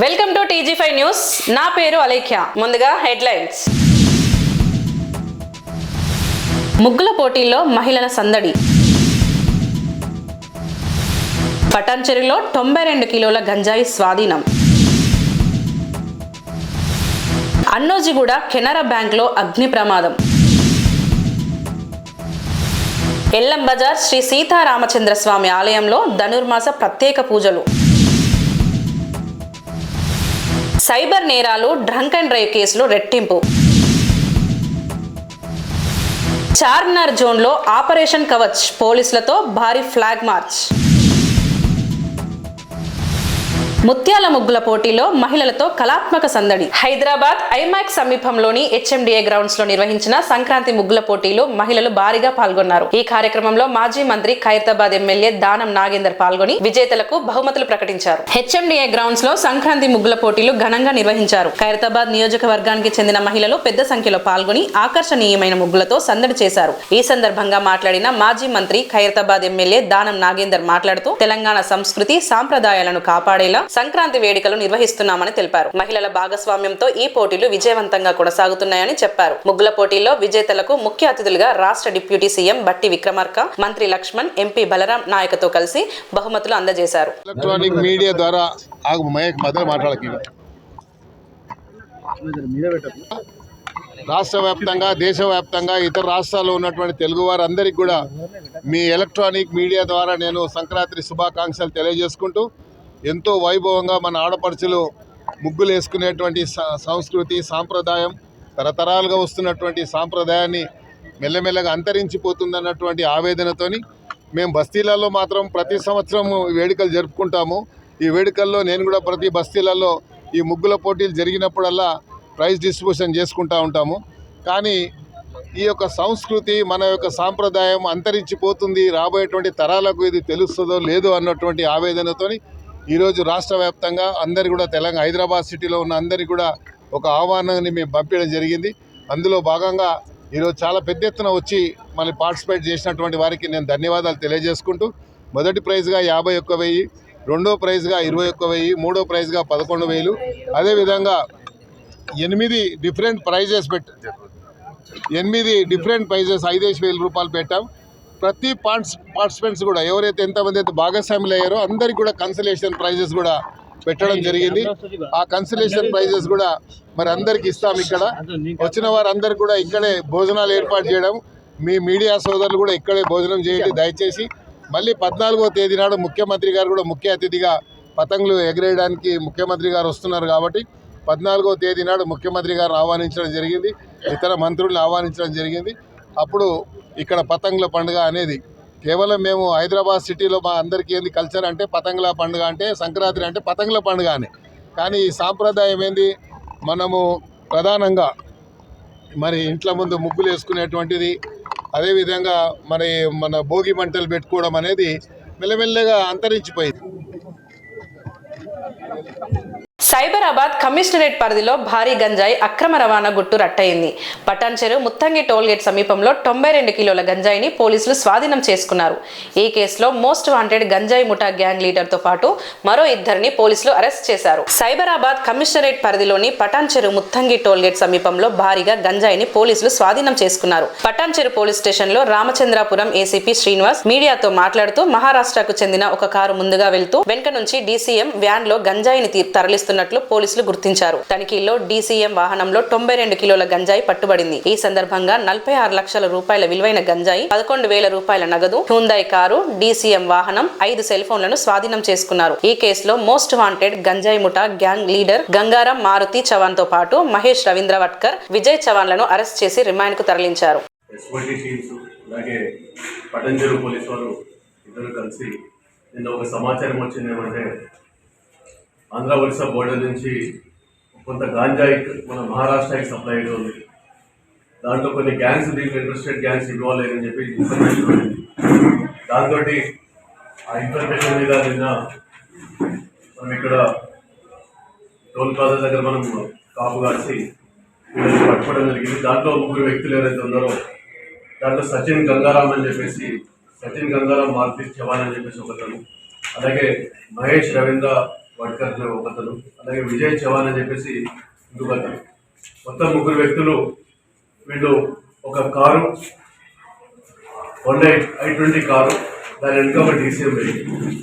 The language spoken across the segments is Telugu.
Welcome to TG5 news. నా పేరు అలేఖ్య. ముందుగా హెడ్లైన్స్. ముగ్గుల పోటీల్లో మహిళల సందడి. పటాన్చెరులో 92 కిలోల గంజాయి స్వాధీనం. అన్నోజిగూడ కెనరా బ్యాంక్లో అగ్ని ప్రమాదం. ఎల్లం బజార్ శ్రీ సీతారామచంద్ర స్వామి ఆలయంలో ధనుర్మాస ప్రత్యేక పూజలు. సైబర్ నేరాలు, డ్రంక్ అండ్ డ్రైవ్ కేసులు రెట్టింపు. చార్మినార్ జోన్లో ఆపరేషన్ కవచ్, పోలీసులతో భారీ ఫ్లాగ్ మార్చ్. ముత్యాల ముగ్గుల పోటీలో మహిళలతో కళాత్మక సందడి. హైదరాబాద్ ఐమాక్స్ సమీపంలోని HMDA గ్రౌండ్స్ లో నిర్వహించిన సంక్రాంతి ముగ్గుల పోటీలో మహిళలు భారీగా పాల్గొన్నారు. ఈ కార్యక్రమంలో మాజీ మంత్రి ఖైరతాబాద్ ఎమ్మెల్యే దానం నాగేందర్ పాల్గొని విజేతలకు బహుమతులు ప్రకటించారు. HMDA గ్రౌండ్స్ లో సంక్రాంతి ముగ్గుల పోటీలు ఘనంగా నిర్వహించారు. ఖైరతాబాద్ నియోజకవర్గానికి చెందిన మహిళలు పెద్ద సంఖ్యలో పాల్గొని ఆకర్షణీయమైన ముగ్గులతో సందడి చేశారు. ఈ సందర్భంగా మాట్లాడిన మాజీ మంత్రి ఖైరతాబాద్ ఎమ్మెల్యే దానం నాగేందర్ మాట్లాడుతూ తెలంగాణ సంస్కృతి సాంప్రదాయాలను కాపాడేలా సంక్రాంతి వేడుకలు నిర్వహిస్తున్నామని తెలిపారు. మహిళల భాగస్వామ్యంతో ఈ పోటీలు విజయవంతంగా కొనసాగుతున్నాయని చెప్పారు. ముగ్గుల పోటీల్లో విజేతలకు ముఖ్య అతిథులుగా రాష్ట్ర డిప్యూటీ సీఎం బట్టి విక్రమార్క, మంత్రి లక్ష్మణ్, ఎంపీ బలరాం నాయకతో కలిసి బహుమతులు అందజేశారు. ఎలక్ట్రానిక్ మీడియా ద్వారా రాష్ట్ర వ్యాప్తంగా, దేశవ్యాప్తంగా, ఇతర రాష్ట్రాల్లో ఉన్నటువంటి తెలుగు వారందరికీ కూడా మీ ఎలక్ట్రానిక్ మీడియా ద్వారా నేను సంక్రాంతి శుభాకాంక్షలు తెలియజేసుకుంటూ, ఎంతో వైభవంగా మన ఆడపడుచులు ముగ్గులు వేసుకునేటువంటి సంస్కృతి సాంప్రదాయం, తరతరాలుగా వస్తున్నటువంటి సాంప్రదాయాన్ని మెల్లమెల్లగా అంతరించిపోతుందన్నటువంటి ఆవేదనతోని మేము బస్తీలలో మాత్రం ప్రతి సంవత్సరం వేడుకలు జరుపుకుంటాము. ఈ వేడుకల్లో నేను కూడా ప్రతి బస్తీలలో ఈ ముగ్గుల పోటీలు జరిగినప్పుడల్లా ప్రైజ్ డిస్ట్రిబ్యూషన్ చేసుకుంటూ ఉంటాము. కానీ ఈ యొక్క సంస్కృతి, మన యొక్క సాంప్రదాయం అంతరించిపోతుంది, రాబోయేటువంటి తరాలకు ఇది తెలుస్తుందో లేదో అన్నటువంటి ఆవేదనతోని ఈరోజు రాష్ట్ర వ్యాప్తంగా అందరి కూడా హైదరాబాద్ సిటీలో ఉన్న అందరికీ కూడా ఒక ఆహ్వానాన్ని మేము పంపించడం జరిగింది. అందులో భాగంగా ఈరోజు చాలా పెద్ద ఎత్తున వచ్చి మళ్ళీ పార్టిసిపేట్ చేసినటువంటి వారికి నేను ధన్యవాదాలు తెలియజేసుకుంటూ, మొదటి ప్రైజ్గా 51,000, రెండో ప్రైజ్గా 21,000, మూడో ప్రైజ్గా 11,000, అదేవిధంగా 8 డిఫరెంట్ ప్రైజెస్ 5,000 రూపాయలు పెట్టాం. ప్రతి పార్టిసిపెంట్స్ కూడా ఎవరైతే ఎంతమంది అయితే భాగస్వాములు అయ్యారో అందరికీ కూడా కన్సలేషన్ ప్రైజెస్ కూడా పెట్టడం జరిగింది. ఆ కన్సలేషన్ ప్రైజెస్ కూడా మరి అందరికి ఇస్తాం. ఇక్కడ వచ్చిన వారందరికీ కూడా ఇక్కడే భోజనాలు ఏర్పాటు చేయడం, మీ మీడియా సోదరులు కూడా ఇక్కడే భోజనం చేయండి దయచేసి. మళ్ళీ 14వ తేదీ నాడు ముఖ్యమంత్రి గారు కూడా ముఖ్య అతిథిగా పతంగులు ఎగరేయడానికి ముఖ్యమంత్రి గారు వస్తున్నారు కాబట్టి 14వ తేదీ నాడు ముఖ్యమంత్రి గారు ఆహ్వానించడం జరిగింది, ఇతర మంత్రులను ఆహ్వానించడం జరిగింది. అప్పుడు ఇక్కడ పతంగుల పండుగ అనేది కేవలం మేము హైదరాబాద్ సిటీలో మా అందరికీ ఏంది కల్చర్ అంటే పతంగుల పండుగ అంటే సంక్రాంతి అంటే పతంగుల పండుగ అని. కానీ ఈ సాంప్రదాయం ఏంది, మనము ప్రధానంగా మరి ఇంట్ల ముందు ముగ్గులు వేసుకునేటువంటిది, అదేవిధంగా మన భోగి మంటలు పెట్టుకోవడం అనేది మెల్లమెల్లగా అంతరించిపోయింది. సైబరాబాద్ కమిషనరేట్ పరిధిలో భారీ గంజాయి అక్రమ రవాణా గుట్టు రట్టయింది. పటాన్చెరు ముత్తంగి టోల్గేట్ సమీపంలో 92 కిలోల గంజాయిని పోలీసులు స్వాధీనం చేసుకున్నారు. ఈ కేసులో మోస్ట్ వాంటెడ్ గంజాయి ముఠా గ్యాంగ్ లీడర్తో పాటు మరో 2 పోలీసులు అరెస్ట్ చేశారు. సైబరాబాద్ కమిషనరేట్ పరిధిలోని పటాన్చెరు ముత్తంగి టోల్గేట్ సమీపంలో భారీగా గంజాయిని పోలీసులు స్వాధీనం చేసుకున్నారు. పటాన్చెరు పోలీస్ స్టేషన్ లో రామచంద్రాపురం ఏసీపీ శ్రీనివాస్ మీడియాతో మాట్లాడుతూ, మహారాష్ట్రకు చెందిన ఒక కారు ముందుగా వెళ్తూ వెనుక నుంచి DCM వ్యాన్ లో గంజాయిని తరలిస్తున్నట్లు పోలీసులు గుర్తించారు. తనిఖీల్లో DCM వాహనంలో 92 కిలోల గంజాయి పట్టుబడింది. ఈ సందర్భంగా 46 లక్షల రూపాయల విలువైన గంజాయి, 11,000 రూపాయల నగదు, హ్యుందాయ్ కారు, DCM వాహనం, 5 సెల్ ఫోన్లను స్వాధీనం చేసుకున్నారు. ఈ కేసులో మోస్ట్ వాంటెడ్ గంజాయి ముఠా గ్యాంగ్ లీడర్ గంగారం మారుతి చవాన్ తో పాటు మహేష్ రవీంద్ర వట్కర్, విజయ్ చవాన్ లను అరెస్ట్ చేసి రిమాండ్ కు తరలించారు. ఒక సమాచారం వచ్చింది ఏమంటే, ఆంధ్ర ఒరిస్సా బోర్డర్ నుంచి కొంత గాంజాయి మన మహారాష్ట్రకి సప్లై అవుతుంది. దాంట్లో కొన్ని గ్యాంగ్స్, దీంట్లో ఇంట్రెస్టెడ్ గ్యాంగ్స్ ఇన్వాల్వ్ అయ్యారని చెప్పి ఇన్ఫర్మేషన్ వచ్చింది. దాంతో ఆ ఇన్ఫర్మేషన్ మీద నిన్న మనం ఇక్కడ టోల్ ప్లాజా దగ్గర మనం కాపు కాసి పట్టుకోవడం జరిగింది. దాంట్లో 3 వ్యక్తులు ఎవరైతే ఉన్నారో దాంట్లో సచిన్ గంగారాం అని చెప్పేసి, సచిన్ గంగారాం, మారుతి చవాన్ అని చెప్పేసి ఒకతను, అలాగే మహేష్ రవీంద్ర వడ్కర్ ఒకతను, అలాగే విజయ్ చవాన్ అని చెప్పేసి ఇంకొకతను. మొత్తం 3 వ్యక్తులు. వీళ్ళు ఒక కారు, Hyundai i20 కారు, దాని వెనుక ఒక DCM వెహికల్.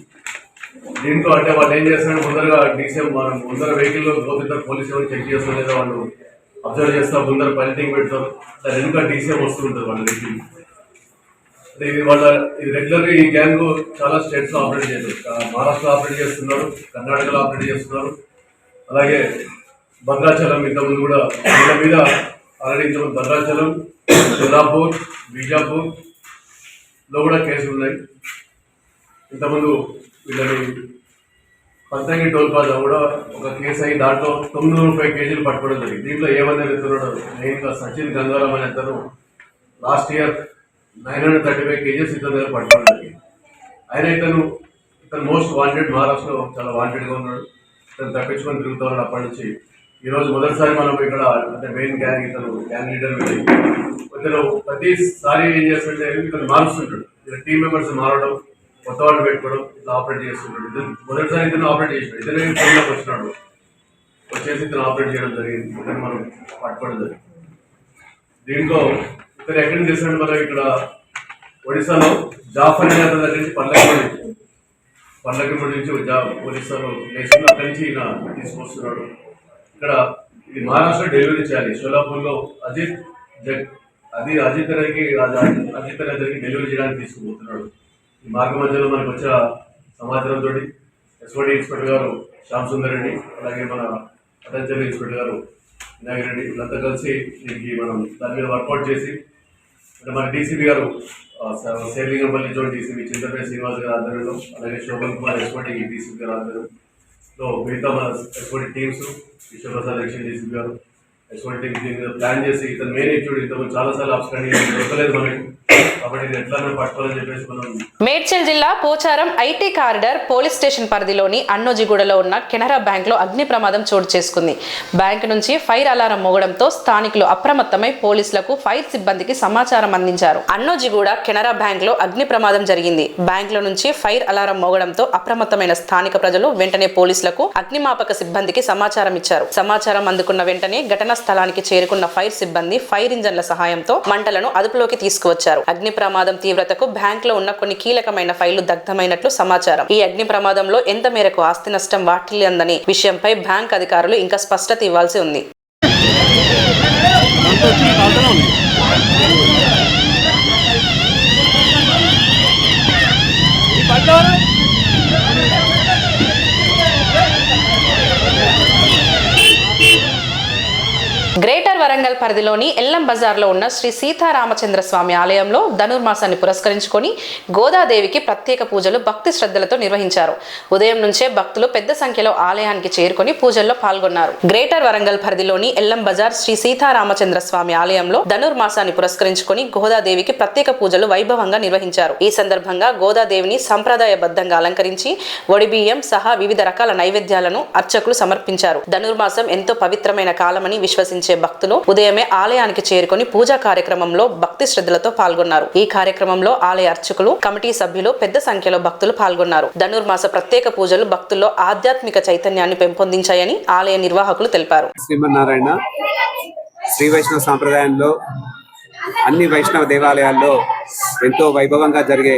దీంట్లో అంటే వాళ్ళు ఏం చేస్తారంటే ముందరగా DCM మనం ముందర వెహికల్లో పోతుంటారు, పోలీసు ఎవరు చెక్ చేస్తాం లేదా వాళ్ళు అబ్జర్వ్ చేస్తారు, ముందర పనిటింగ్ పెడతారు, దాని వెనుక DCM వస్తుంటుంది వాళ్ళ వెహికల్. ఇది రెగ్యులర్గా ఈ గ్యాంగ్ చాలా స్టేట్స్ లో ఆపరేట్ చేస్తారు. మహారాష్ట్రలో ఆపరేట్ చేస్తున్నారు, కర్ణాటకలో ఆపరేట్ చేస్తున్నారు, అలాగే భద్రాచలం ఇంతకుముందు కూడా వీళ్ళ మీద ఆల్రెడీ ఇంతకుముందు భద్రాచలం, సోలాపూర్, బీజాపూర్ లో కూడా కేసులు ఉన్నాయి. ఇంతకుముందు వీళ్ళని పంతంగి టోల్ ప్లాజా కూడా ఒక కేసు అయ్యి దాంట్లో 930 కేజీలు పట్టుకోవడం జరిగింది. దీంట్లో ఏమన్నా ఎత్తున్నాడు మెయిన్గా సచిన్ గంగారాం అనే అతను లాస్ట్ ఇయర్ 935 కేజీస్ ఇతని దగ్గర పట్టుకోవడం జరిగింది. ఇతను మోస్ట్ వాంటెడ్, మహారాష్ట్రలో చాలా వాంటెడ్గా ఉన్నాడు. ఇతను తప్పించుకొని తిరుగుతూ ఉన్నాడు అప్పటి నుంచి. ఈరోజు మొదటిసారి మనం ఇక్కడ అంటే మెయిన్ గ్యాంగ్ గ్యాంగ్ లీడర్ ఇతను ప్రతిసారి ఏం చేస్తుంటే ఇతను మారుస్తుంటాడు. ఇతను టీం మెంబర్స్ మారడం, కొత్త వాళ్ళు పెట్టుకోవడం, ఇట్లా ఆపరేట్ చేస్తుంటాడు. ఇతను మొదటిసారి ఇతను ఆపరేట్ చేసినాడు. ఇతనే ఫోన్లోకి వచ్చినాడు, వచ్చేసి ఇతను ఆపరేట్ చేయడం జరిగింది. ఇతను మనం పట్టుకోవడం జరిగింది. దీంట్లో ఇతను ఎక్కడి నుంచి చేస్తున్నాడు, మనం ఇక్కడ ఒడిశాలో జాఫర్ అనే అతని దగ్గర నుంచి పల్లకిముడి నుంచి ఒడిశాలో వేసుకుని అక్కడి నుంచి ఈయన తీసుకొస్తున్నాడు. ఇక్కడ ఇది మహారాష్ట్ర డెలివరీ చేయాలి. షోలాపూర్లో అజిత్ దగ్గరికి డెలివరీ చేయడానికి తీసుకుపోతున్నాడు. ఈ మార్గ మధ్యలో మనకు వచ్చే సమాచారంతో ఎస్ఓడి ఇన్స్పెక్టర్ గారు శ్యామ్ సుందర్ రెడ్డి, అలాగే మన అటెన్షన్ ఇన్స్పెక్టర్ గారు వినాయక్ రెడ్డి, వీళ్ళంతా కలిసి దీనికి మనం దాని మీద వర్కౌట్ చేసి అంటే మన డీసీపీ గారు సేలింగంపల్లి జోన్ డీసీపీ చింతపేట శ్రీనివాస్ గారి ఆధ్వర్యంలో, అలాగే శోభన్ కుమార్ ఎస్ఓడి డీసీపీ గారి ఆధ్వర్యంలో మిగతా మన ఎస్ఓడి టీమ్స్, విశ్వప్రసాద్ ఎక్షన్ డీసీపీ గారు ఎస్ఓడి టీమ్స్ దీని మీద ప్లాన్ చేసి ఇతను మెయిన్ యాక్టివిటీ ఇంతకు చాలాసార్లు అప్స్టాండింగ్ దొరకలేదు మనకి, కాబట్టి ఇది ఎట్లా పట్టుకోవాలని చెప్పేసి మనం. మేడ్చల్ జిల్లా Pocharam IT corridor police station పరిధిలోని అన్నోజిగూడలో ఉన్న కెనరా బ్యాంక్ లో అగ్ని ప్రమాదం చోటు చేసుకుంది. బ్యాంక్ నుంచి ఫైర్ అలారం మోగడంతో స్థానికులు అప్రమత్తమై పోలీసులకు ఫైర్ సిబ్బందికి సమాచారం అందించారు. అన్నోజిగూడ కెనరా బ్యాంక్ లో అగ్ని ప్రమాదం జరిగింది. బ్యాంక్ లో నుంచి ఫైర్ అలారం మోగడంతో అప్రమత్తమైన స్థానిక ప్రజలు వెంటనే పోలీసులకు అగ్నిమాపక సిబ్బందికి సమాచారం ఇచ్చారు. సమాచారం అందుకున్న వెంటనే ఘటనా స్థలానికి చేరుకున్న ఫైర్ సిబ్బంది ఫైర్ ఇంజన్ల సహాయంతో మంటలను అదుపులోకి తీసుకువచ్చారు. అగ్ని ప్రమాదం తీవ్రతకు బ్యాంక్ లో ఉన్న కొన్ని కీలకమైన ఫైళ్లు దగ్ధమైనట్లు సమాచారం. ఈ అగ్ని ప్రమాదంలో ఎంత మేరకు ఆస్తి నష్టం వాటిల్లిందనే విషయంపై బ్యాంక్ అధికారులు ఇంకా స్పష్టత ఇవ్వాల్సి ఉంది. గ్రేటర్ వరంగల్ పరిధిలోని ఎల్లం బజార్లో ఉన్న శ్రీ సీతారామచంద్ర స్వామి ఆలయంలో ధనుర్మాసాన్ని పురస్కరించుకొని గోదాదేవికి ప్రత్యేక పూజలు భక్తి శ్రద్ధలతో నిర్వహించారు. ఉదయం నుంచే భక్తులు పెద్ద సంఖ్యలో ఆలయానికి చేరుకొని పూజల్లో పాల్గొన్నారు. గ్రేటర్ వరంగల్ పరిధిలోని ఎల్లం బజార్ శ్రీ సీతారామచంద్ర స్వామి ఆలయంలో ధనుర్మాసాన్ని పురస్కరించుకొని గోదాదేవికి ప్రత్యేక పూజలు వైభవంగా నిర్వహించారు. ఈ సందర్భంగా గోదాదేవిని సంప్రదాయబద్ధంగా అలంకరించి ఒడిబియ్యం సహా వివిధ రకాల నైవేద్యాలను అర్చకులు సమర్పించారు. ధనుర్మాసం ఎంతో పవిత్రమైన కాలమని విశ్వసించారు. భక్తులు ఉదయమే ఆలయానికి చేరుకొని పూజా కార్యక్రమంలో భక్తి శ్రద్ధలతో పాల్గొన్నారు. ఈ కార్యక్రమంలో ఆలయ అర్చకులు, కమిటీ సభ్యులు పెద్ద సంఖ్యలో భక్తులు పాల్గొన్నారు. ధనుర్మాస ప్రత్యేక పూజలు భక్తుల్లో ఆధ్యాత్మిక చైతన్యాన్ని పెంపొందించాయని ఆలయ నిర్వాహకులు తెలిపారు. శ్రీమన్నారాయణ శ్రీ వైష్ణవ సాంప్రదాయంలో అన్ని వైష్ణవ దేవాలయాల్లో ఎంతో వైభవంగా జరిగే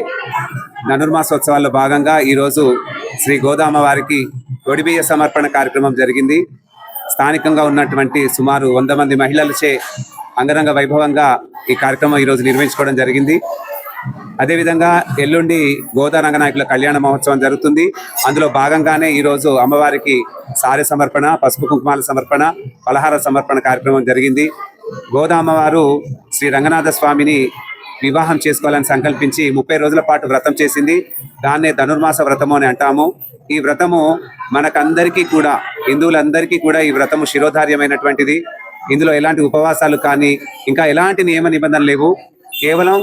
ధనుర్మాసోత్సవాల్లో భాగంగా ఈరోజు శ్రీ గోదామ వారికి ఒడిబియ్య సమర్పణ కార్యక్రమం జరిగింది. స్థానికంగా ఉన్నటువంటి సుమారు 100 మంది మహిళలచే అంగరంగ వైభవంగా ఈ కార్యక్రమం ఈరోజు నిర్వహించుకోవడం జరిగింది. అదేవిధంగా ఎల్లుండి గోదా రంగనాయకుల కళ్యాణ మహోత్సవం జరుగుతుంది. అందులో భాగంగానే ఈరోజు అమ్మవారికి సారె సమర్పణ, పసుపు కుంకుమాల సమర్పణ, పలహార సమర్పణ కార్యక్రమం జరిగింది. గోదా అమ్మవారు శ్రీ రంగనాథ స్వామిని వివాహం చేసుకోవాలని సంకల్పించి 30 రోజుల పాటు వ్రతం చేసింది. దాన్నే ధనుర్మాస వ్రతము అని అంటాము. ఈ వ్రతము మనకందరికీ కూడా, హిందువులందరికీ కూడా ఈ వ్రతము శిరోధార్యమైనటువంటిది. ఇందులో ఎలాంటి ఉపవాసాలు కానీ ఇంకా ఎలాంటి నియమ నిబంధనలు లేవు. కేవలం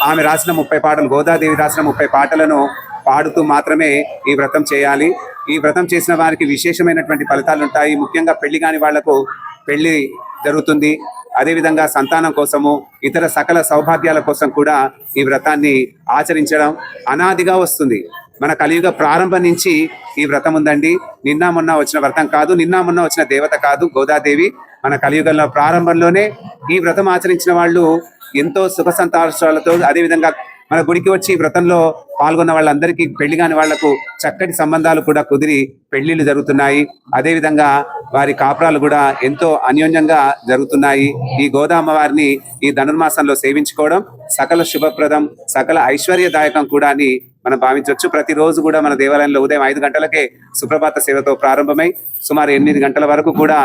ఆమె రాసిన 30 పాటలు, గోదాదేవి రాసిన 30 పాటలను పాడుతూ మాత్రమే ఈ వ్రతం చేయాలి. ఈ వ్రతం చేసిన వారికి విశేషమైనటువంటి ఫలితాలు ఉంటాయి. ముఖ్యంగా పెళ్లి కాని వాళ్లకు పెళ్లి జరుగుతుంది. అదేవిధంగా సంతానం కోసము, ఇతర సకల సౌభాగ్యాల కోసం కూడా ఈ వ్రతాన్ని ఆచరించడం అనాదిగా వస్తుంది. మన కలియుగ ప్రారంభం నుంచి ఈ వ్రతం ఉందండి. నిన్న మొన్న వచ్చిన వ్రతం కాదు, నిన్న మొన్న వచ్చిన దేవత కాదు గోదాదేవి. మన కలియుగంలో ప్రారంభంలోనే ఈ వ్రతం ఆచరించిన వాళ్ళు ఎంతో సుఖ సంతోషాలతో, అదేవిధంగా మన గుడికి వచ్చి వ్రతంలో పాల్గొన్న వాళ్ళందరికీ పెళ్లి కాని వాళ్లకు చక్కటి సంబంధాలు కూడా కుదిరి పెళ్లిళ్ళు జరుగుతున్నాయి. అదేవిధంగా వారి కాపురాలు కూడా ఎంతో అన్యోన్యంగా జరుగుతున్నాయి. ఈ గోదామ్మవారిని ఈ ధనుర్మాసంలో సేవించుకోవడం సకల శుభప్రదం, సకల ఐశ్వర్యదాయకం కూడా అని మనం భావించవచ్చు. ప్రతిరోజు కూడా మన దేవాలయంలో ఉదయం 5 గంటలకే సుప్రభాత సేవతో ప్రారంభమై సుమారు 8 గంటల వరకు కూడా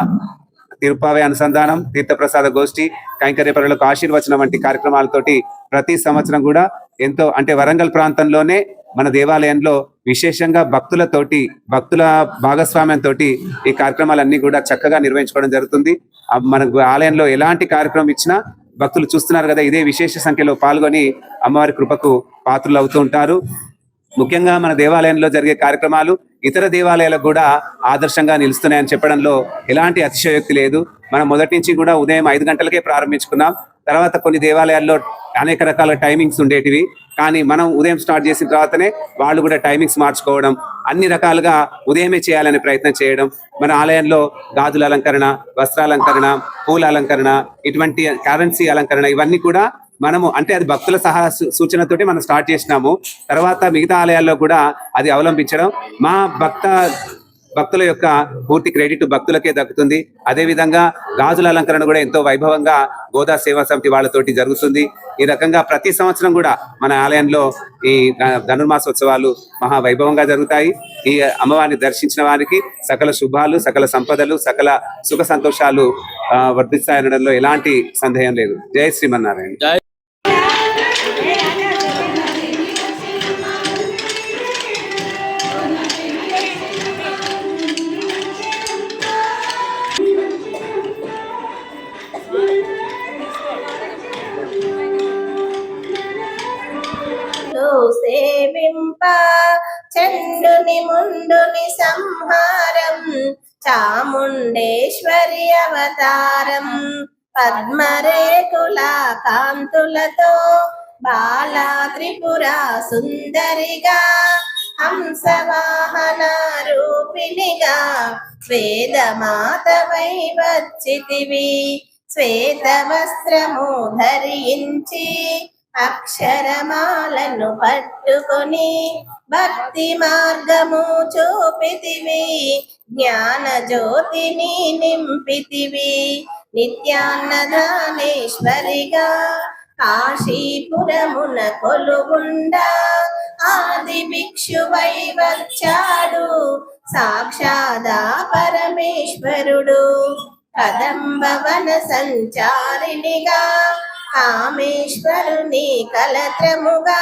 తిరుపావే అనుసంధానం, తీర్థప్రసాద గోష్ఠి, కైంకర్య పరులకు ఆశీర్వచనం వంటి కార్యక్రమాలతోటి ప్రతి సంవత్సరం కూడా ఎంతో, అంటే వరంగల్ ప్రాంతంలోనే మన దేవాలయంలో విశేషంగా భక్తుల భాగస్వామ్యంతో ఈ కార్యక్రమాలన్నీ కూడా చక్కగా నిర్వహించుకోవడం జరుగుతుంది. మన ఆలయంలో ఎలాంటి కార్యక్రమం ఇచ్చినా భక్తులు చూస్తున్నారు కదా, ఇదే విశేష సంఖ్యలో పాల్గొని అమ్మవారి కృపకు పాత్రలు అవుతూ ఉంటారు. ముఖ్యంగా మన దేవాలయంలో జరిగే కార్యక్రమాలు ఇతర దేవాలయాలకు కూడా ఆదర్శంగా నిలుస్తున్నాయని చెప్పడంలో ఎలాంటి అతిశయోక్తి లేదు. మనం మొదటి నుంచి కూడా ఉదయం 5 గంటలకే ప్రారంభించుకున్నాం. తర్వాత కొన్ని దేవాలయాల్లో అనేక రకాల టైమింగ్స్ ఉండేటివి, కానీ మనం ఉదయం స్టార్ట్ చేసిన తర్వాతనే వాళ్ళు కూడా టైమింగ్స్ మార్చుకోవడం, అన్ని రకాలుగా ఉదయమే చేయాలనే ప్రయత్నం చేయడం. మన ఆలయంలో గాజుల అలంకరణ, వస్త్రాలంకరణ, పూల అలంకరణ, ఇటువంటి కరెన్సీ అలంకరణ, ఇవన్నీ కూడా మనము, అంటే అది భక్తుల సహాయ సూచనతోటి మనం స్టార్ట్ చేసినాము. తర్వాత మిగతా ఆలయాల్లో కూడా అది అవలంబించడం, మా భక్తుల యొక్క పూర్తి క్రెడిట్ భక్తులకే దక్కుతుంది. అదేవిధంగా గాజుల అలంకరణ కూడా ఎంతో వైభవంగా గోదా సేవా సమితి వాళ్ళతోటి జరుగుతుంది. ఈ రకంగా ప్రతి సంవత్సరం కూడా మన ఆలయంలో ఈ ధనుర్మాసోత్సవాలు మహా వైభవంగా జరుగుతాయి. ఈ అమ్మవారిని దర్శించిన వారికి సకల శుభాలు, సకల సంపదలు, సకల సుఖ సంతోషాలు వర్ధిస్తాయనడంలో ఎలాంటి సందేహం లేదు. జై శ్రీమన్నారాయణ. సేవింప చండుని ముండుని సంహారం, చాముండేశ్వరి అవతారం, పద్మరేకుల కాంతులతో బాలా త్రిపుర సుందరిగా, హంసవాహన రూపిణిగా వేదమాతవై వచ్చితివి. శ్వేత వస్త్రము ధరించి అక్షరమాలను పట్టుకొని భక్తి మార్గము చూపితివి. జ్ఞాన జ్యోతిని నింపితివి. నిత్యాన్నదానేశ్వరిగా కాశీపురమున కొలువుండా ఆది భిక్షువై వచ్చాడు సాక్షాదా పరమేశ్వరుడు. కదంబవన సంచారిణిగా కామేశ్వరుని కలత్రముగా,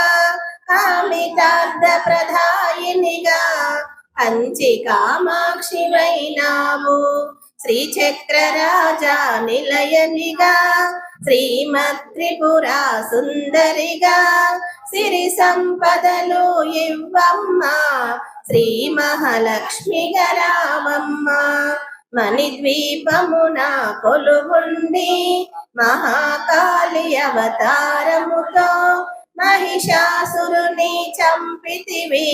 కామితార్థ ప్రదాయినిగా కంచి కామాక్షి వైనావు. శ్రీచక్రరాజా నిలయనిగా శ్రీమత్ త్రిపుర సుందరిగా, సిరి సంపదలు ఇవ్వమ్మ శ్రీ మహాలక్ష్మి గరామమ్మ. మణిద్వీపమున కొలువుండి మహాకాళి అవతారముతో మహిషాసురుని చంపితివి.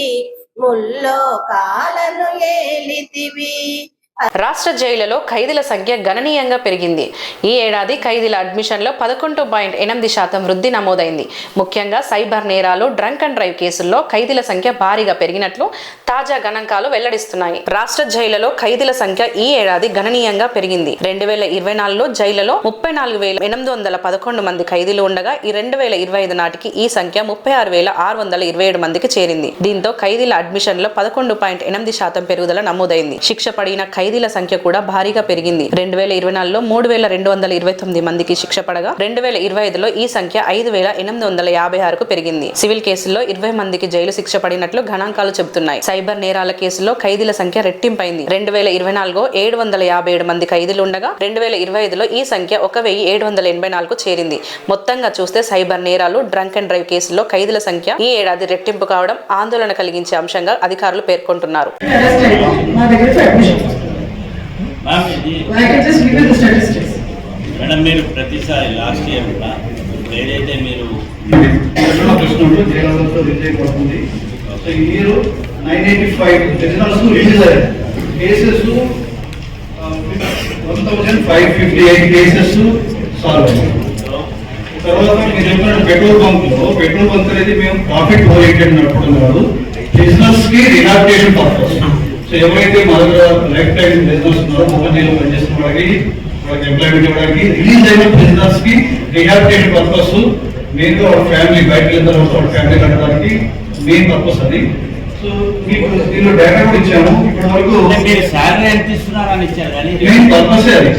ముల్లోకాలను ఏలితివి. రాష్ట్ర జైళ్లలో ఖైదీల సంఖ్య గణనీయంగా పెరిగింది. ఈ ఏడాది ఖైదీల అడ్మిషన్లో 11.8% వృద్ధి నమోదైంది. ముఖ్యంగా సైబర్ నేరాలు, డ్రంక్ అండ్ డ్రైవ్ కేసుల్లో ఖైదీల సంఖ్య భారీగా పెరిగినట్లు తాజా గణాంకాలు వెల్లడిస్తున్నాయి. రాష్ట్ర జైళ్లలో ఖైదీల సంఖ్య ఈ ఏడాది గణనీయంగా పెరిగింది. 2024లో జైళ్లలో 34,811 మంది ఖైదీలు ఉండగా ఈ 2025 నాటికి ఈ సంఖ్య 36,627 మందికి చేరింది. దీంతో ఖైదీల అడ్మిషన్లో 11.8% పెరుగుదల నమోదైంది. శిక్ష పడిన ఖైదీల సంఖ్య కూడా భారీగా పెరిగింది. 2024లో 3,229 మందికి శిక్ష పడగా 2025లో ఈ సంఖ్య 5,856కు పెరిగింది. సివిల్ కేసుల్లో 20 మందికి జైలు శిక్ష పడినట్లు గణాంకాలు చెబుతున్నాయి. సైబర్ నేరాల కేసుల్లో ఖైదీల సంఖ్య రెట్టింపైంది. 2024లో 757 మంది ఖైదీలు ఉండగా 2025లో ఈ సంఖ్య 1,784కు చేరింది. మొత్తంగా చూస్తే సైబర్ నేరాలు, డ్రంక్ అండ్ డ్రైవ్ కేసుల్లో ఖైదీల సంఖ్య ఈ ఏడాది రెట్టింపు కావడం ఆందోళన కలిగించే అంశంగా అధికారులు పేర్కొంటున్నారు. మేడం, మీరు ప్రతిసారి లాస్ట్ ఇయర్ కూడా ఏదైతే మీరు సో ఈ ఇయర్ 985 రిజనల్స్ రిలీజ్ అయ్యాయి. కేసెస్ 1558 కేసెస్ సాల్వ్ అయ్యాయి. తర్వాత మీరు చెప్పినట్టు పెట్రోల్ బంక్ అనేది మేము ప్రాఫిట్ ఓరియంటెడ్ నడపడం కాదు, బిజినెస్ కి రిహాబిలిటేషన్ పర్పస్. సో ఎవరైతే మా దగ్గర లైఫ్ టైం బిజినెస్ ఉన్నారో మొబైల్ పనిచేస్తున్న వాళ్ళకి ఎంప్లాయ్మెంట్ ఇవ్వడానికి, రిలీజ్ అయిన బిజినెస్ కి రిహాబిలిటేషన్ పర్పస్, మెయిన్గా వాళ్ళ ఫ్యామిలీ బయటకు వెళ్ళిన తర్వాత వాళ్ళ ఫ్యామిలీ కట్టడానికి మెయిన్ పర్పస్ అది. సో మీకు దీనిలో డేటా కూడా ఇచ్చాము. ఇప్పటి వరకు మీరు శాలరీ ఎంత ఇస్తున్నారని ఇచ్చారు కానీ మెయిన్ పర్పస్ అది.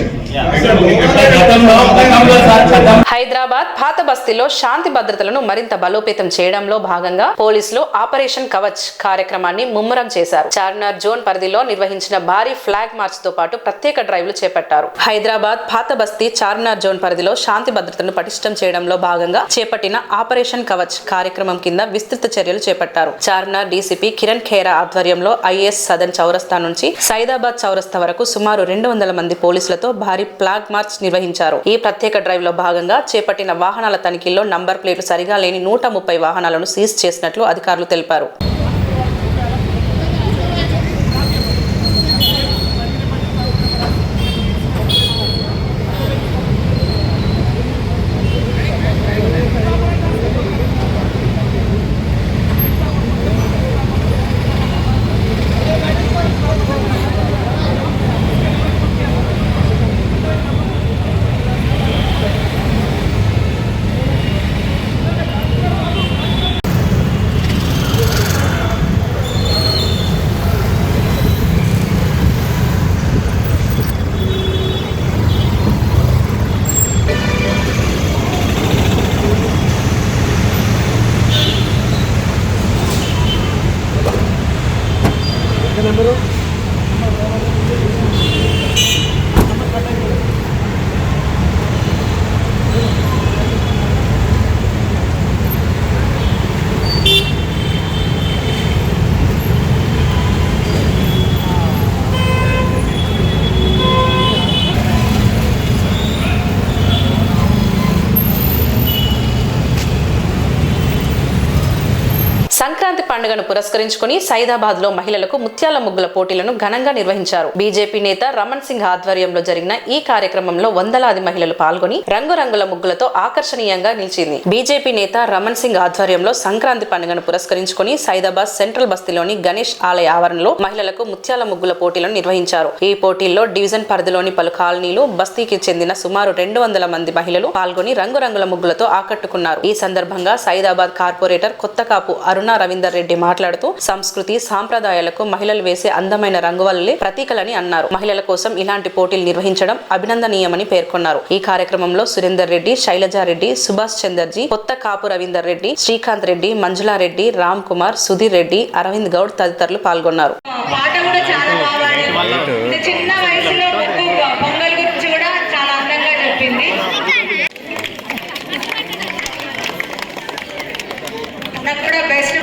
హైదరాబాద్ పాత బస్తీలో శాంతి భద్రతలను మరింత బలోపేతం చేయడంలో భాగంగా పోలీసులు ఆపరేషన్ కవచ్ కార్యక్రమాన్ని ముమ్మరం చేశారు. చార్మినార్ జోన్ పరిధిలో నిర్వహించిన భారీ ఫ్లాగ్ మార్చ్ తో పాటు ప్రత్యేక డ్రైవ్లు చేపట్టారు. హైదరాబాద్ పాత బస్తీ చార్మినార్ జోన్ పరిధిలో శాంతి భద్రతను పటిష్టం చేయడంలో భాగంగా చేపట్టిన ఆపరేషన్ కవచ్ కార్యక్రమం కింద విస్తృత చర్యలు చేపట్టారు. చార్మినార్ డీసీపీ కిరణ్ ఖేరా ఆధ్వర్యంలో ఐఏఎస్ సదన్ చౌరస్తా నుంచి సైదాబాద్ చౌరస్తా వరకు సుమారు 200 మంది పోలీసులతో భారీ ఫ్లాగ్ మార్చ్ నిర్వహించారు. ఈ ప్రత్యేక డ్రైవ్ లో భాగంగా చేపట్టిన వాహనాల తనిఖీల్లో నంబర్ ప్లేట్లు సరిగా లేని 130 వాహనాలను సీజ్ చేసినట్లు అధికారులు తెలిపారు. సంక్రాంతి పండుగను పురస్కరించుకుని సైదాబాద్ లో మహిళలకు ముత్యాల ముగ్గుల పోటీలను ఘనంగా నిర్వహించారు. బీజేపీ నేత రమణ్ సింగ్ ఆధ్వర్యంలో జరిగిన ఈ కార్యక్రమంలో వందలాది మహిళలు పాల్గొని రంగురంగుల ముగ్గులతో ఆకర్షణీయంగా నిలిచింది. బీజేపీ నేత రమణ్ సింగ్ ఆధ్వర్యంలో సంక్రాంతి పండుగను పురస్కరించుకుని సైదాబాద్ సెంట్రల్ బస్తీలోని గణేష్ ఆలయ ఆవరణలో మహిళలకు ముత్యాల ముగ్గుల పోటీలను నిర్వహించారు. ఈ పోటీల్లో డివిజన్ పరిధిలోని పలు కాలనీలు, బస్తీకి చెందిన సుమారు 200 మంది మహిళలు పాల్గొని రంగురంగుల ముగ్గులతో ఆకట్టుకున్నారు. ఈ సందర్భంగా సైదాబాద్ కార్పొరేటర్ కొత్తకాపు అరుణ రవీందర్ రెడ్డి మాట్లాడుతూ సంస్కృతి సాంప్రదాయాలకు మహిళలు వేసే అందమైన రంగువల్లే ప్రతీకలని అన్నారు. మహిళల కోసం ఇలాంటి పోటీలు నిర్వహించడం అభినందనీయమని పేర్కొన్నారు. ఈ కార్యక్రమంలో సురేందర్ రెడ్డి, శైలజారెడ్డి, సుభాష్ చందర్జీ, కొత్త కాపు రవీందర్ రెడ్డి, శ్రీకాంత్ రెడ్డి, మంజులారెడ్డి, రామ్ కుమార్, సుధీర్ రెడ్డి, అరవింద్ గౌడ్ తదితరులు పాల్గొన్నారు. చిన్న వయసులో పొంగల్ గురించి కూడా చాలా అందంగా చెప్పింది. నాకు కూడా బెస్ట్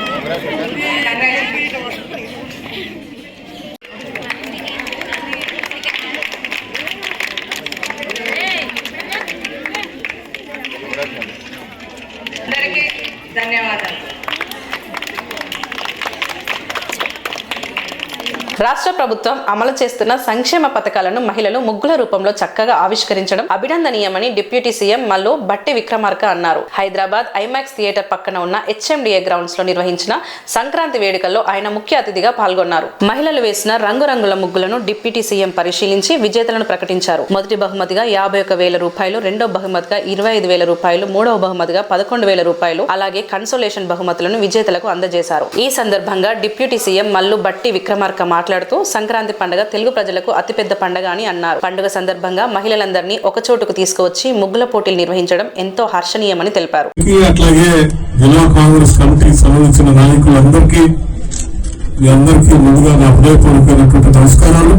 అందరికీ ధన్యవాదాలు. రాష్ట్ర ప్రభుత్వం అమలు చేస్తున్న సంక్షేమ పథకాలను మహిళలు ముగ్గుల రూపంలో చక్కగా ఆవిష్కరించడం అభినందనీయమని డిప్యూటీ సీఎం మల్లు భట్టి విక్రమార్క అన్నారు. హైదరాబాద్ ఐమాక్స్ థియేటర్ పక్కన ఉన్న హెచ్ఎండిఏ గ్రౌండ్స్ లో నిర్వహించిన సంక్రాంతి వేడుకల్లో ఆయన ముఖ్య అతిథిగా పాల్గొన్నారు. మహిళలు వేసిన రంగురంగుల ముగ్గులను డిప్యూటీ సీఎం పరిశీలించి విజేతలను ప్రకటించారు. మొదటి బహుమతిగా 51,000 రూపాయలు, రెండో బహుమతిగా 25,000 రూపాయలు, మూడవ బహుమతిగా 11,000 రూపాయలు, అలాగే కన్సోలేషన్ బహుమతులను విజేతలకు అందజేశారు. ఈ సందర్భంగా డిప్యూటీ సీఎం మల్లు భట్టి విక్రమార్క మాట్లాడుతూ సంక్రాంతి పండుగ తెలుగు ప్రజలకు అతిపెద్ద పండుగ అని అన్నారు. పండుగ సందర్భంగా మహిళలందరినీ ఒక చోటుకు తీసుకువచ్చి ముగ్గుల పోటీలు నిర్వహించడం ఎంతో హర్షణీయమని తెలిపారు. అట్లాగే జిల్లా కాంగ్రెస్ కమిటీకి సంబంధించిన నాయకులందరికీ మీ అందరికీ ముందుగా నా హృదయపూర్వకమైనటువంటి నమస్కారాలు.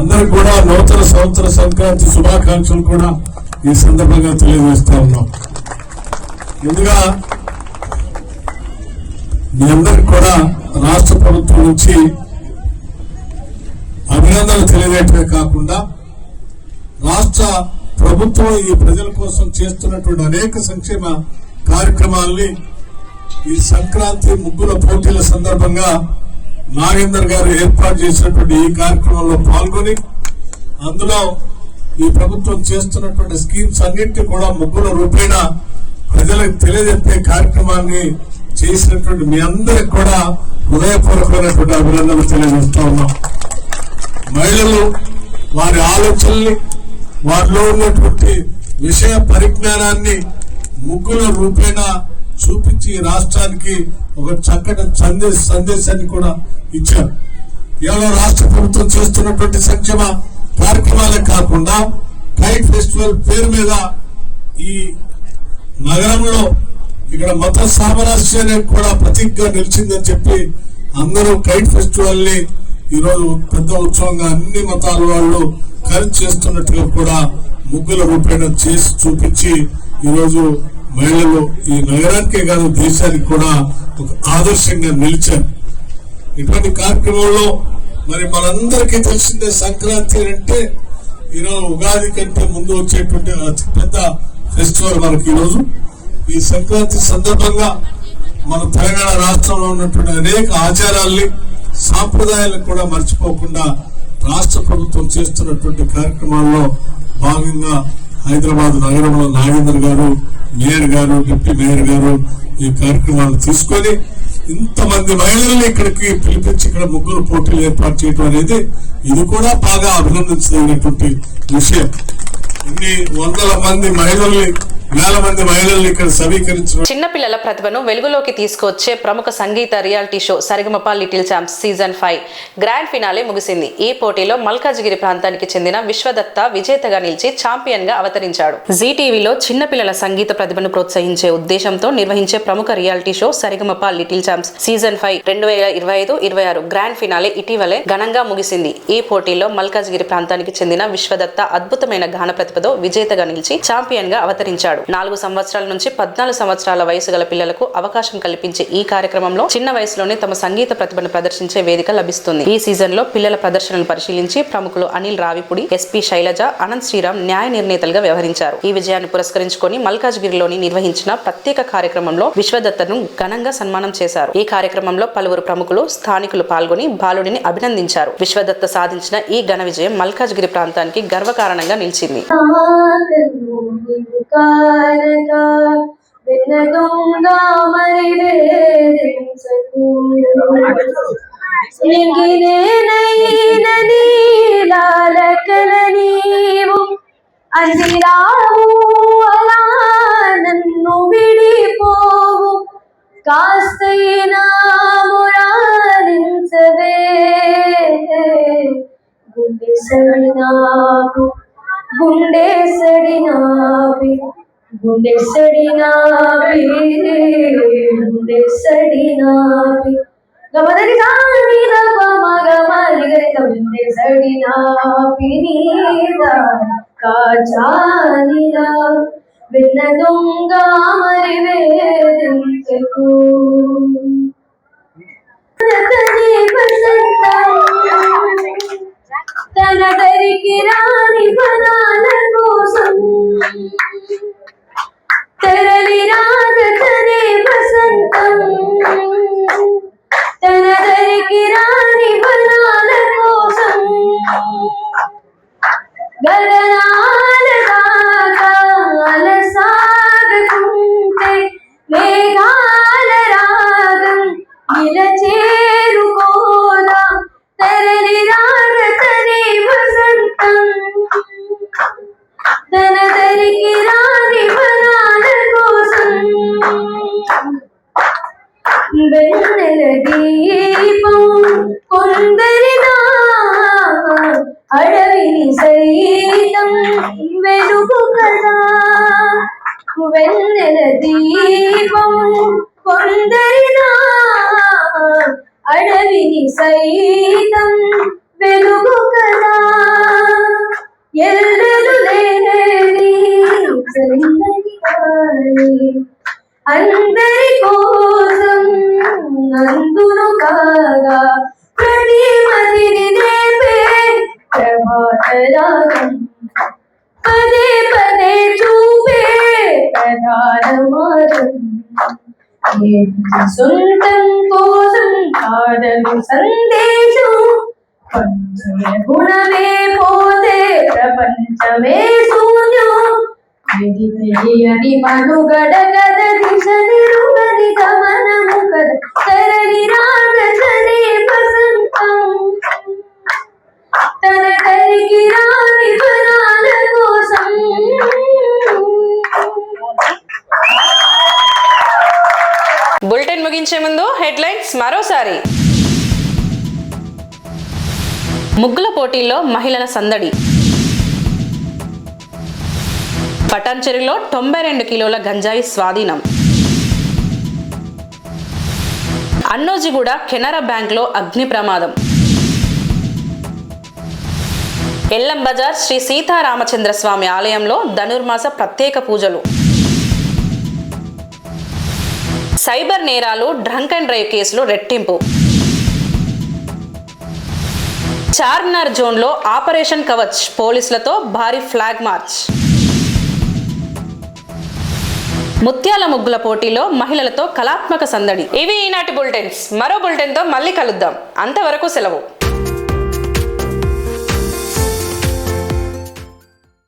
అందరికి కూడా నూతన సంవత్సర సంక్రాంతి శుభాకాంక్షలు కూడా ఈ సందర్భంగా తెలియజేస్తా ఉన్నాం. ముందుగా మీ అందరికి కూడా రాష్ట్ర ప్రభుత్వం నుంచి అభినందనలు తెలియజేయటమే కాకుండా రాష్ట్ర ప్రభుత్వం ఈ ప్రజల కోసం చేస్తున్నటువంటి అనేక సంక్షేమ కార్యక్రమాలని ఈ సంక్రాంతి ముగ్గుల పోటీల సందర్భంగా నాగేందర్ గారు ఏర్పాటు చేసినటువంటి ఈ కార్యక్రమంలో పాల్గొని అందులో ఈ ప్రభుత్వం చేస్తున్నటువంటి స్కీమ్స్ అన్నింటినీ కూడా ముగ్గుల రూపేణ ప్రజలకు తెలియజెప్పే కార్యక్రమాన్ని చేసినటువంటి మీ అందరికి కూడా హృదయపూర్వకమైనటువంటి అభినందనలు తెలియజేస్తా ఉన్నాం. మహిళలు వారి ఆలోచనల్ని వారిలో ఉన్నటువంటి విషయ పరిజ్ఞానాన్ని ముగ్గుల రూపేణ చూపించి రాష్ట్రానికి ఒక చక్కటి సందేశాన్ని కూడా ఇచ్చారు. ఇవాళ రాష్ట్ర ప్రభుత్వం చేస్తున్నటువంటి సంక్షేమ కార్యక్రమాలే కాకుండా కైట్ ఫెస్టివల్ పేరు మీద ఈ నగరంలో ఇక్కడ మత సామరస్యానికి కూడా ప్రతీకగా నిలిచిందని చెప్పి అందరూ కైట్ ఫెస్టివల్ ని ఈరోజు పెద్ద ఉత్సవంగా అన్ని మతాల వాళ్ళు కలిసి చేస్తున్నట్టుగా కూడా ముగ్గుల రూపేణ చేసి చూపించి ఈరోజు మహిళలు ఈ నగరానికే కాదు దేశానికి కూడా ఒక ఆదర్శంగా నిలిచారు. ఇటువంటి కార్యక్రమంలో మరి మనందరికీ తెలిసిందే సంక్రాంతి అంటే ఈరోజు ఉగాది కంటే ముందు వచ్చేటువంటి అతిపెద్ద ఫెస్టివల్ మనకి ఈరోజు. ఈ సంక్రాంతి సందర్భంగా మన తెలంగాణ రాష్ట్రంలో ఉన్నటువంటి అనేక ఆచారాల్ని సాంప్రదాయాలను కూడా మర్చిపోకుండా రాష్ట్ర ప్రభుత్వం చేస్తున్నటువంటి కార్యక్రమాల్లో భాగంగా హైదరాబాద్ నగరంలో నాగేందర్ గారు, మేయర్ గారు, డిప్యూటీ మేయర్ గారు ఈ కార్యక్రమాలు తీసుకొని ఇంతమంది మహిళల్ని ఇక్కడికి పిలిపించి ఇక్కడ ముగ్గురు పోటీలు ఏర్పాటు చేయడం అనేది ఇది కూడా బాగా అభినందించదగినటువంటి విషయం. ఇన్ని వందల మంది మహిళల్ని, వేల మంది మహిళల్ని ఇక్కడ సమీకరించడం. చిన్నపిల్లల ప్రతిభను వెలుగులోకి తీసుకొచ్చే ప్రముఖ సంగీత reality show Sa Re Ga Ma Pa little champs season 5 grand finale ముగిసింది. ఈ పోటీలో మల్కాజిగిరి ప్రాంతానికి చెందిన విశ్వదత్త విజేతగా నిలిచి ఛాంపియన్ గా అవతరించాడు. జీటీవీలో చిన్నపిల్లల సంగీత ప్రతిభను ప్రోత్సహించే ఉద్దేశంతో నిర్వహించే ప్రముఖ reality show Sa Re Ga Ma Pa little champs season 5 2025-26 grand finale ఇటీవలే ఘనంగా ముగిసింది. ఈ పోటీలో మల్కాజిగిరి ప్రాంతానికి చెందిన విశ్వదత్త అద్భుతమైన గాన ప్రతిభతో విజేతగా నిలిచి ఛాంపియన్ గా అవతరించాడు. 4 సంవత్సరాల నుంచి 14 సంవత్సరాల వయసు గల పిల్లలకు అవకాశం కల్పించే ఈ కార్యక్రమంలో చిన్న వయసులోనే తమ సంగీత ప్రతిభను ప్రదర్శించే వేదిక లభిస్తుంది. ఈ సీజన్ లో పిల్లల ప్రదర్శనలు పరిశీలించి ప్రముఖులు అనిల్ రావిపుడి, ఎస్పీ శైలజ, అనంత్ శ్రీరామ్ న్యాయ నిర్ణేతలుగా వ్యవహరించారు. ఈ విజయాన్ని పురస్కరించుకొని మల్కాజ్గిరిలోని నిర్వహించిన ప్రత్యేక కార్యక్రమంలో విశ్వదత్తను ఘనంగా సన్మానం చేశారు. ఈ కార్యక్రమంలో పలువురు ప్రముఖులు, స్థానికులు పాల్గొని బాలుడిని అభినందించారు. విశ్వదత్త సాధించిన ఈ ఘన విజయం మల్కాజ్గిరి ప్రాంతానికి గర్వకారణంగా నిలిచింది. అందిరావు అలా నన్ను విడిపోవు కాస్తైనా మురాలించవే గుండె సడినావు గుండె సడినావి గుండె సడినావి గుండె సడినావి గమదరి గాని గమగమరి గుండె సడినావి నీదా కాచానిరా విన్న దొంగ మరి వేదించకు తన దరికి రాని ఫలాల కోసం తెరలి రాజతనే వసంతం తన దరికి రాని ఫలాల కోసం గగనాల దాకా అలసాగుతుంటే మేఘాల రాగం ఇలా చేరుకోదా తెరలి రాజతనే వసంతం తన దరికి రాని ఫలాల కోసం వెన్నెల దీపం కొందరిదా అడవిని సైతం వెలుగు కదా వెన్నెల దీపం కొందరిదా అడవిని సైతం వెలుగు కదా ఎల్లలు లేని చల్లని గాలి అందరి కోసం నందును కాగా ప్రతి మదిని నేపే ప్రభాతరాగం పదే పదే చూపే ప్రధాన మార్గం సొంతం కోసం కాదను సందేశం గుణమే పోతే ప్రపంచమే శూన్యం ఇది తెలియని మనుగడ కథ దిశ నిరుగని గమనము కథ తరలి రాగనే వసంతం తన తరికి రాని జనాల కోసం. బులెటిన్ ముగించే ముందు హెడ్లైన్స్ మరోసారి. ముగ్గుల పోటీల్లో మహిళల సందడి. పటాన్చెరులో 92 కిలోల గంజాయి స్వాధీనం. అన్నోజిగూడ కెనరా బ్యాంక్లో అగ్ని ప్రమాదం. ఎల్లం బజార్ శ్రీ సీతారామచంద్ర స్వామి ఆలయంలో ధనుర్మాస ప్రత్యేక పూజలు. సైబర్ నేరాలు డ్రంక్ అండ్ డ్రైవ్ కేసులు రెట్టింపు. చార్మినార్ జోన్లో ఆపరేషన్ కవచ్ పోలీసులతో భారీ ఫ్లాగ్ మార్చ్. ముత్యాల ముగ్గుల పోటీలో మహిళలతో కళాత్మక సందడి. ఇవి ఈనాటి బులెటిన్స్. మరో బులెటిన్తో మళ్ళీ కలుద్దాం. అంతవరకు సెలవు.